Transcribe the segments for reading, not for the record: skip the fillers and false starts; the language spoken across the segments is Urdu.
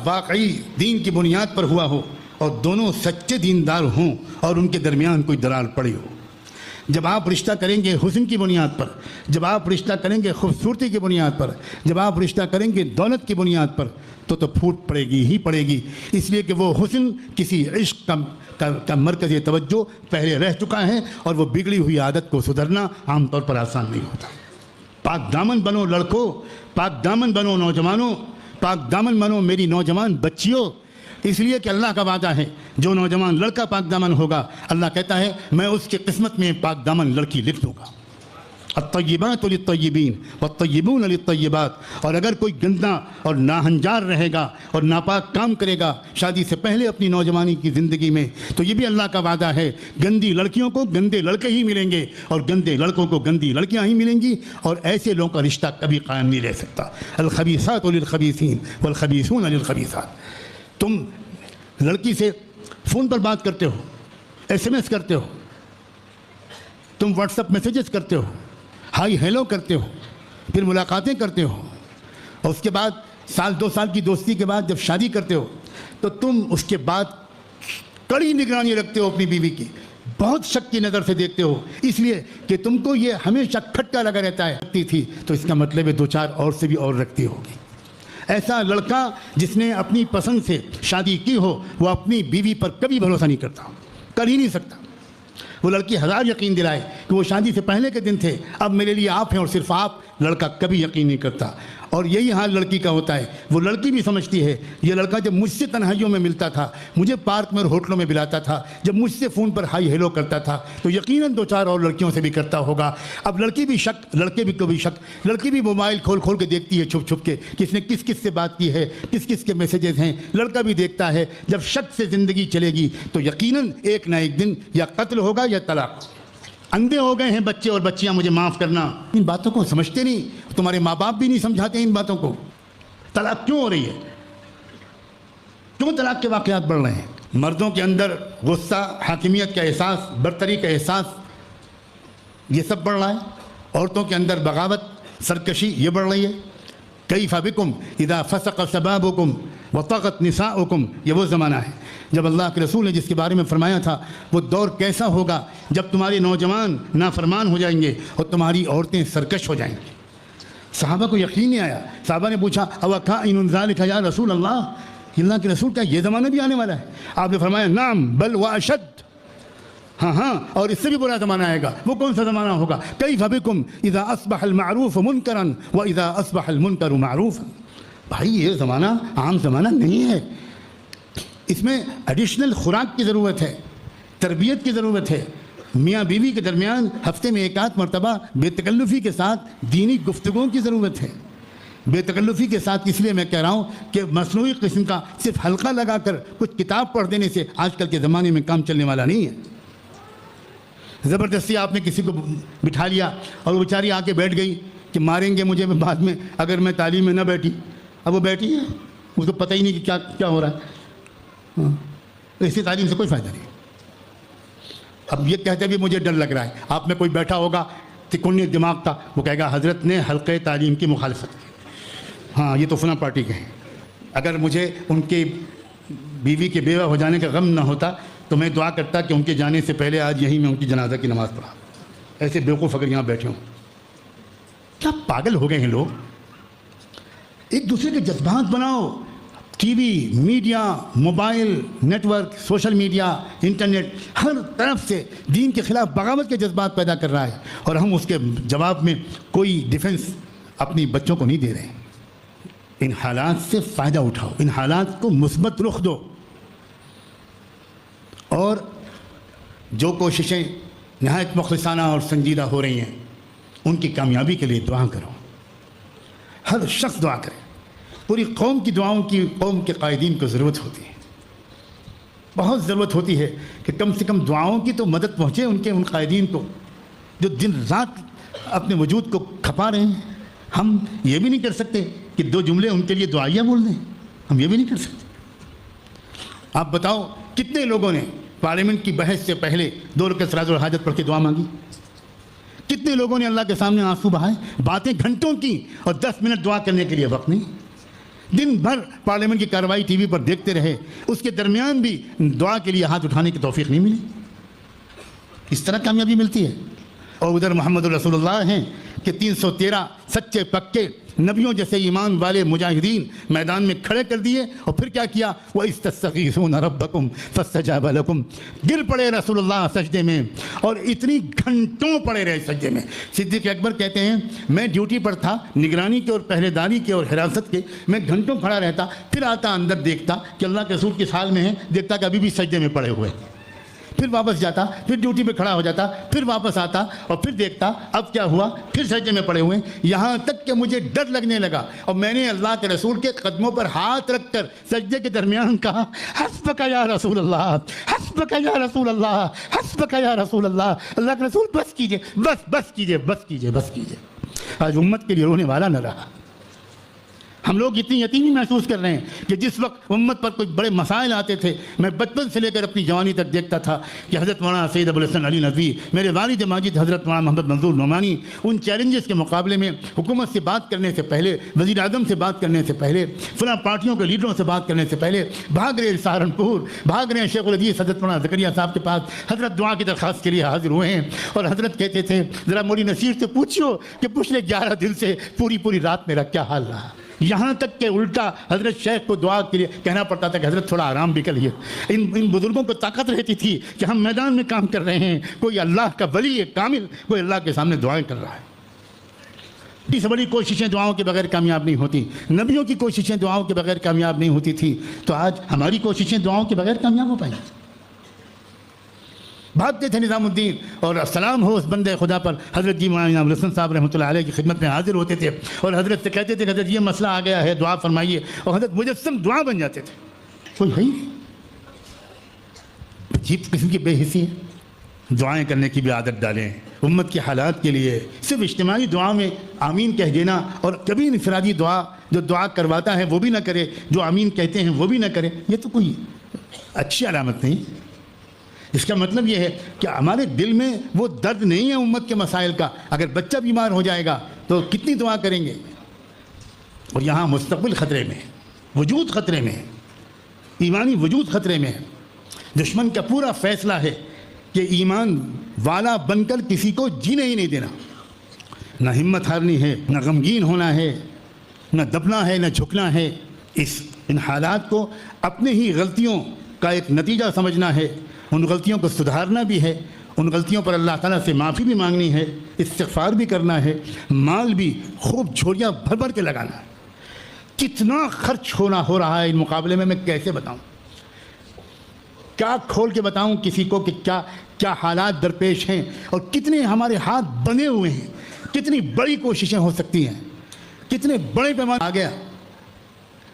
واقعی دین کی بنیاد پر ہوا ہو اور دونوں سچے دیندار ہوں اور ان کے درمیان کوئی درار پڑی ہو۔ جب آپ رشتہ کریں گے حسن کی بنیاد پر، جب آپ رشتہ کریں گے خوبصورتی کی بنیاد پر، جب آپ رشتہ کریں گے دولت کی بنیاد پر، تو پھوٹ پڑے گی ہی پڑے گی، اس لیے کہ وہ حسن کسی عشق کا مرکز توجہ پہلے رہ چکا ہے، اور وہ بگڑی ہوئی عادت کو سدھرنا عام طور پر آسان نہیں ہوتا۔ پاک دامن بنو لڑکوں، پاک دامن بنو نوجوانوں، پاک دامن بنو میری نوجوان بچیوں، اس لیے کہ اللہ کا وعدہ ہے جو نوجوان لڑکا پاک دامن ہوگا، اللہ کہتا ہے میں اس کی قسمت میں پاک دامن لڑکی لکھ دوں گا۔ الطیبات للطیبین والطیبون للطیبات، اور اگر کوئی گندا اور ناہنجار رہے گا اور ناپاک کام کرے گا شادی سے پہلے اپنی نوجوانی کی زندگی میں، تو یہ بھی اللہ کا وعدہ ہے گندی لڑکیوں کو گندے لڑکے ہی ملیں گے اور گندے لڑکوں کو گندی لڑکیاں ہی ملیں گی، اور ایسے لوگوں کا رشتہ کبھی قائم نہیں رہ سکتا۔ الخبیثات للخبیثین والخبیثون للخبیثات۔ تم لڑکی سے فون پر بات کرتے ہو، ایس ایم ایس کرتے ہو، تم واٹس ایپ میسیجز کرتے ہو، ہائی ہیلو کرتے ہو، پھر ملاقاتیں کرتے ہو، اور اس کے بعد سال دو سال کی دوستی کے بعد جب شادی کرتے ہو تو تم اس کے بعد کڑی نگرانی رکھتے ہو اپنی بیوی کی، بہت شک کی نظر سے دیکھتے ہو، اس لیے کہ تم کو یہ ہمیشہ کھٹکا لگا رہتا ہے رکھتی تھی تو اس کا مطلب ہے دو چار اور سے بھی اور رکھتی ہوگی۔ ایسا لڑکا جس نے اپنی پسند سے شادی کی ہو وہ اپنی بیوی پر کبھی بھروسہ نہیں کرتا، کر ہی نہیں سکتا۔ وہ لڑکی ہزار یقین دلائے کہ وہ شادی سے پہلے کے دن تھے، اب میرے لیے آپ ہیں اور صرف آپ، لڑکا کبھی یقین نہیں کرتا۔ اور یہی حال لڑکی کا ہوتا ہے، وہ لڑکی بھی سمجھتی ہے یہ لڑکا جب مجھ سے تنہائیوں میں ملتا تھا، مجھے پارک میں اور ہوٹلوں میں بلاتا تھا، جب مجھ سے فون پر ہائی ہیلو کرتا تھا تو یقیناً دو چار اور لڑکیوں سے بھی کرتا ہوگا۔ اب لڑکی بھی شک، لڑکے بھی کو بھی شک، لڑکی بھی موبائل کھول کھول کے دیکھتی ہے چھپ چھپ کے کس نے کس کس سے بات کی ہے، کس کس کے میسیجز ہیں، لڑکا بھی دیکھتا ہے۔ جب شک سے زندگی چلے گی تو یقیناً ایک نہ ایک دن یا قتل ہوگا یا طلاق۔ اندھے ہو گئے ہیں بچے اور بچیاں، مجھے معاف کرنا، ان باتوں کو سمجھتے نہیں، تمہارے ماں باپ بھی نہیں سمجھاتے ان باتوں کو۔ طلاق کیوں ہو رہی ہے؟ کیوں طلاق کے واقعات بڑھ رہے ہیں؟ مردوں کے اندر غصہ، حاکمیت کا احساس، برتری کا احساس، یہ سب بڑھ رہا ہے۔ عورتوں کے اندر بغاوت، سرکشی یہ بڑھ رہی ہے۔ کیف بکم اذا فسق شبابکم وطغت نساؤکم، یہ وہ زمانہ ہے جب اللہ کے رسول نے جس کے بارے میں فرمایا تھا وہ دور کیسا ہوگا جب تمہارے نوجوان نافرمان ہو جائیں گے اور تمہاری عورتیں سرکش ہو جائیں گی۔ صحابہ کو یقین نہیں آیا، صحابہ نے پوچھا اوکائن ذالک یا رسول اللہ کے رسول، کیا یہ زمانہ بھی آنے والا ہے؟ آپ نے فرمایا نعم بل واشد، ہاں اور اس سے بھی برا زمانہ آئے گا۔ وہ کون سا زمانہ ہوگا؟ کیف بکم اذا اصبح المعروف منکرا واذا اصبح المنکر معروفا۔ بھائی یہ زمانہ عام زمانہ نہیں ہے، اس میں ایڈیشنل خوراک کی ضرورت ہے، تربیت کی ضرورت ہے۔ میاں بیوی کے درمیان ہفتے میں ایک آدھ مرتبہ بے تکلفی کے ساتھ دینی گفتگوؤں کی ضرورت ہے۔ بے تکلفی کے ساتھ اس لیے میں کہہ رہا ہوں کہ مصنوعی قسم کا صرف حلقہ لگا کر کچھ کتاب پڑھ دینے سے آج کل کے زمانے میں کام چلنے والا نہیں ہے۔ زبردستی آپ نے کسی کو بٹھا لیا اور وہ بیچاری آ کے بیٹھ گئی کہ ماریں گے مجھے بعد میں اگر میں تعلیم میں نہ بیٹھی۔ اب وہ بیٹھی ہے، اس کو پتہ ہی نہیں کہ کیا ہو رہا ہے۔ ایسی تعلیم سے کوئی فائدہ نہیں۔ اب یہ کہتے بھی مجھے ڈر لگ رہا ہے، آپ میں کوئی بیٹھا ہوگا تکونی دماغ کا، وہ کہے گا حضرت نے حلقۂ تعلیم کی مخالفت کی، ہاں یہ تو فلاں پارٹی کے ہیں۔ اگر مجھے ان کی بیوی کے بیوہ ہو جانے کا غم نہ ہوتا تو میں دعا کرتا کہ ان کے جانے سے پہلے آج یہی میں ان کی جنازہ کی نماز پڑھا۔ ایسے بیوقوف اگر یہاں بیٹھے ہوں، کیا پاگل ہو گئے ہیں لوگ؟ ایک دوسرے کے جذبات بناؤ۔ TV, media, mobile network, social media, internet ہر طرف سے دین کے خلاف بغاوت کے جذبات پیدا کر رہا ہے، اور ہم اس کے جواب میں کوئی ڈیفنس اپنی بچوں کو نہیں دے رہے ہیں۔ ان حالات سے فائدہ اٹھاؤ، ان حالات کو مثبت رخ دو، اور جو کوششیں نہایت مخلصانہ اور سنجیدہ ہو رہی ہیں ان کی کامیابی کے لیے دعا کرو۔ ہر شخص دعا کرے، پوری قوم کی دعاؤں کی قوم کے قائدین کو ضرورت ہوتی ہے، بہت ضرورت ہوتی ہے کہ کم سے کم دعاؤں کی تو مدد پہنچے ان قائدین کو جو دن رات اپنے وجود کو کھپا رہے ہیں۔ ہم یہ بھی نہیں کر سکتے کہ دو جملے ان کے لیے دعائیہ بول دیں، ہم یہ بھی نہیں کر سکتے۔ آپ بتاؤ کتنے لوگوں نے پارلیمنٹ کی بحث سے پہلے 2 رکعت صلاۃ الحاجت پڑھ کے دعا مانگی؟ کتنے لوگوں نے اللہ کے سامنے آنسو بہائے، باتیں گھنٹوں کی اور 10 منٹ دعا کرنے کے لیے وقت نہیں۔ دن بھر پارلیمنٹ کی کارروائی ٹی وی پر دیکھتے رہے، اس کے درمیان بھی دعا کے لیے ہاتھ اٹھانے کی توفیق نہیں ملی۔ اس طرح کامیابی ملتی ہے۔ اور ادھر محمد رسول اللہ ہیں کہ 313 سچے پکے نبیوں جیسے ایمان والے مجاہدین میدان میں کھڑے کر دیے، اور پھر کیا کیا؟ وَإِسْتَسْتَغِيثُونَ رَبَّكُمْ فَاسْتَجَابَ لَكُمْ، گر پڑے رسول اللہ سجدے میں، اور اتنی گھنٹوں پڑے رہے سجدے میں۔ صدیق اکبر کہتے ہیں میں ڈیوٹی پر تھا، نگرانی کے اور پہرے داری کے اور حراست کے، میں گھنٹوں کھڑا رہتا، پھر آتا اندر دیکھتا کہ اللہ کے رسول کس حال میں ہیں، دیکھتا کہ ابھی بھی سجدے میں پڑے ہوئے، پھر واپس جاتا، پھر ڈیوٹی پہ کھڑا ہو جاتا، پھر واپس آتا اور پھر دیکھتا اب کیا ہوا، پھر سجدے میں پڑے ہوئے، یہاں تک کہ مجھے ڈر لگنے لگا اور میں نے اللہ کے رسول کے قدموں پر ہاتھ رکھ کر سجدے کے درمیان کہا حسبک یا رسول اللہ، حسبک یا رسول اللہ، حسبک یا رسول اللہ، اللہ کے رسول بس کیجئے، بس کیجئے، بس کیجئے، بس کیجئے۔ آج امت کے لیے رونے والا نہ رہا۔ ہم لوگ اتنی یتیمی محسوس کر رہے ہیں کہ جس وقت امت پر کوئی بڑے مسائل آتے تھے، میں بچپن سے لے کر اپنی جوانی تک دیکھتا تھا کہ حضرت مولانا سید ابو الحسن علی ندوی، میرے والد ماجد حضرت مولانا محمد منظور نعمانی، ان چیلنجز کے مقابلے میں حکومت سے بات کرنے سے پہلے، وزیر اعظم سے بات کرنے سے پہلے، فلاں پارٹیوں کے لیڈروں سے بات کرنے سے پہلے بھاگ رہے سہارنپور، بھاگ رہے شیخ الحدیث حضرت مولانا زکریا صاحب کے پاس، حضرت دعا کی درخواست کے لیے حاضر ہوئے ہیں، اور حضرت کہتے تھے ذرا مولوی نصیر سے پوچھو کہ پچھلے 11 دن سے پوری رات میرا کیا حال رہا۔ یہاں تک کہ الٹا حضرت شیخ کو دعا کے لیے کہنا پڑتا تھا کہ حضرت تھوڑا آرام بھی کر لیے۔ ان بزرگوں کو طاقت رہتی تھی کہ ہم میدان میں کام کر رہے ہیں، کوئی اللہ کا ولی ہے کامل، کوئی اللہ کے سامنے دعائیں کر رہا ہے۔ اس بڑی کوششیں دعاؤں کے بغیر کامیاب نہیں ہوتی، نبیوں کی کوششیں دعاؤں کے بغیر کامیاب نہیں ہوتی تھی، تو آج ہماری کوششیں دعاؤں کے بغیر کامیاب ہو پائیں۔ بھاگتے تھے نظام الدین، اور السلام ہو اس بندے خدا پر، حضرت جی مولانا انعام الحسن صاحب رحمۃ اللہ علیہ کی خدمت میں حاضر ہوتے تھے اور حضرت سے کہتے تھے کہ حضرت یہ مسئلہ آ گیا ہے، دعا فرمائیے، اور حضرت مجسم دعا بن جاتے تھے۔ کوئی ہے عجیب قسم کی بے حسی ہے۔ دعائیں کرنے کی بھی عادت ڈالیں امت کے حالات کے لیے، صرف اجتماعی دعا میں آمین کہہ دینا، اور کبھی انفرادی دعا جو دعا کرواتا ہے وہ بھی نہ کرے، جو آمین کہتے ہیں وہ بھی نہ کرے، یہ تو کوئی اچھی علامت نہیں۔ اس کا مطلب یہ ہے کہ ہمارے دل میں وہ درد نہیں ہے امت کے مسائل کا۔ اگر بچہ بیمار ہو جائے گا تو کتنی دعا کریں گے، اور یہاں مستقبل خطرے میں، وجود خطرے میں، ایمانی وجود خطرے میں ہے۔ دشمن کا پورا فیصلہ ہے کہ ایمان والا بن کر کسی کو جینے ہی نہیں دینا، نہ ہمت ہارنی ہے، نہ غمگین ہونا ہے، نہ دبنا ہے، نہ جھکنا ہے۔ ان حالات کو اپنے ہی غلطیوں کا ایک نتیجہ سمجھنا ہے، ان غلطیوں کو سدھارنا بھی ہے، ان غلطیوں پر اللہ تعالیٰ سے معافی بھی مانگنی ہے، استغفار بھی کرنا ہے، مال بھی خوب جھولیاں بھر بھر کے لگانا ہے۔ کتنا خرچ ہو رہا ہے ان مقابلے میں کیسے بتاؤں، کیا کھول کے بتاؤں کسی کو کہ کیا حالات درپیش ہیں، اور کتنے ہمارے ہاتھ بنے ہوئے ہیں، کتنی بڑی کوششیں ہو سکتی ہیں، کتنے بڑے پیمانے آ گیا۔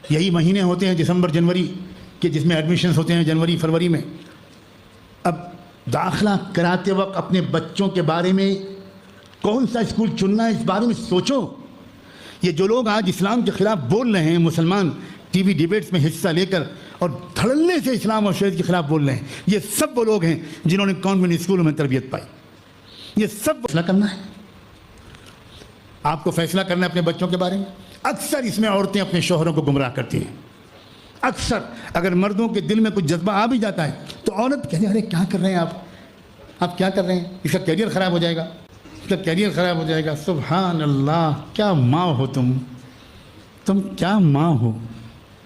یہی مہینے ہوتے ہیں دسمبر جنوری کے، جس میں ایڈمیشنز ہوتے ہیں جنوری فروری میں۔ اب داخلہ کراتے وقت اپنے بچوں کے بارے میں کون سا اسکول چننا ہے، اس بارے میں سوچو۔ یہ جو لوگ آج اسلام کے خلاف بول رہے ہیں، مسلمان ٹی وی ڈیبیٹس میں حصہ لے کر اور دھڑلے سے اسلام اور شریعت کے خلاف بول رہے ہیں، یہ سب وہ لوگ ہیں جنہوں نے کانوینٹ اسکولوں میں تربیت پائی۔ یہ سب فیصلہ کرنا ہے، آپ کو فیصلہ کرنا ہے اپنے بچوں کے بارے میں۔ اکثر اس میں عورتیں اپنے شوہروں کو گمراہ کرتی ہیں۔ اکثر اگر مردوں کے دل میں کچھ جذبہ آ بھی جاتا ہے تو عورت کہتے ہیں ارے کیا کر رہے ہیں آپ کیا کر رہے ہیں، اس کا کیریئر خراب ہو جائے گا، اس کا کیریئر خراب ہو جائے گا۔ سبحان اللہ، کیا ماں ہو تم کیا ماں ہو،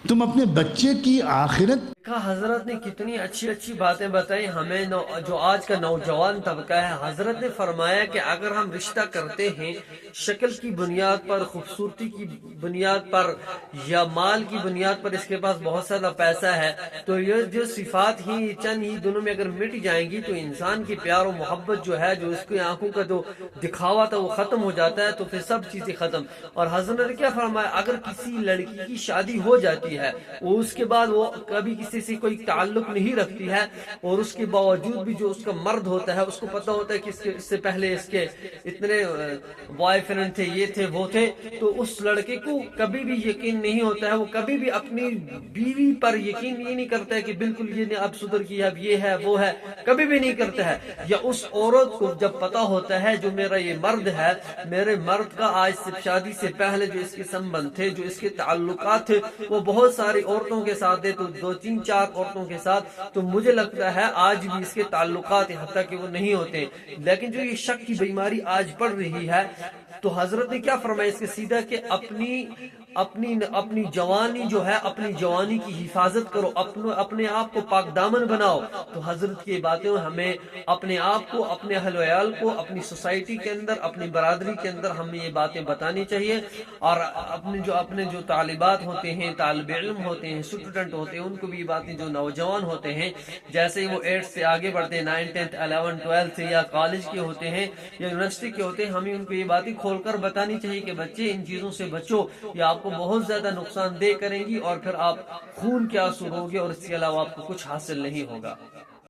تم اپنے بچے کی آخرت۔ حضرت نے کتنی اچھی باتیں بتائی ہمیں، جو آج کا نوجوان طبقہ ہے۔ حضرت نے فرمایا کہ اگر ہم رشتہ کرتے ہیں شکل کی بنیاد پر، خوبصورتی کی بنیاد پر، یا مال کی بنیاد پر، اس کے پاس بہت سارا پیسہ ہے، تو یہ جو صفات ہی چند ہی دنوں میں اگر مٹ جائیں گی تو انسان کی پیار و محبت جو ہے، جو اس کی آنکھوں کا جو دکھاوا تھا وہ ختم ہو جاتا ہے، تو پھر سب چیزیں ختم۔ اور حضرت نے کیا فرمایا، اگر کسی لڑکی کی شادی ہو جاتی ہوتی ہے وہ اس کے بعد وہ کبھی کسی سے کوئی تعلق نہیں رکھتی ہے اور اس کے باوجود بھی جو اس کا مرد ہوتا ہے اس کو پتہ ہوتا ہے کہ اس سے پہلے اس کے اتنے بوائے فرینڈ تھے، یہ تھے وہ تھے، تو اس لڑکے کو کبھی بھی یقین نہیں ہوتا ہے، وہ کبھی بھی اپنی بیوی پر یقین یہ نہیں کرتا ہے کہ بالکل یہ اب سدھر گئی، اب یہ ہے وہ ہے، کبھی بھی نہیں کرتا ہے۔ یا اس عورت کو جب پتہ ہوتا ہے جو میرا یہ مرد ہے، میرے مرد کا آج سے شادی سے پہلے جو اس کے سمبند تھے، جو اس کے تعلقات تھے، وہ بہت ساری عورتوں کے ساتھ ہے، تو 2-3-4 عورتوں کے ساتھ، تو مجھے لگتا ہے آج بھی اس کے تعلقات حتیٰ کہ وہ نہیں ہوتے۔ لیکن جو یہ شک کی بیماری آج پڑ رہی ہے، تو حضرت نے کیا فرمایا اس کے سیدھا کہ اپنی جوانی جو ہے، اپنی جوانی کی حفاظت کرو، اپنے آپ کو پاک دامن بناؤ۔ تو حضرت کی باتیں ہمیں اپنے آپ کو، اپنے اہل ویال کو، اپنی سوسائٹی کے اندر، اپنی برادری کے اندر ہمیں یہ باتیں بتانی چاہیے، اور اپنے جو طالبات ہوتے ہیں، طالب علم ہوتے ہیں، اسٹوڈنٹ ہوتے ہیں، ان کو بھی یہ باتیں، جو نوجوان ہوتے ہیں، جیسے وہ 8 سے آگے بڑھتے ہیں، 9, 10, 11, 12 سے، یا کالج کے ہوتے ہیں یا یونیورسٹی کے ہوتے ہیں، ہمیں ان کو یہ باتیں کھول کر بتانی چاہیے کہ بچے ان چیزوں سے بچو، یہ آپ کو بہت زیادہ نقصان دہ کریں گی، اور پھر آپ خون کے آنسو ہوگے، اور اس کے علاوہ آپ کو کچھ حاصل نہیں ہوگا۔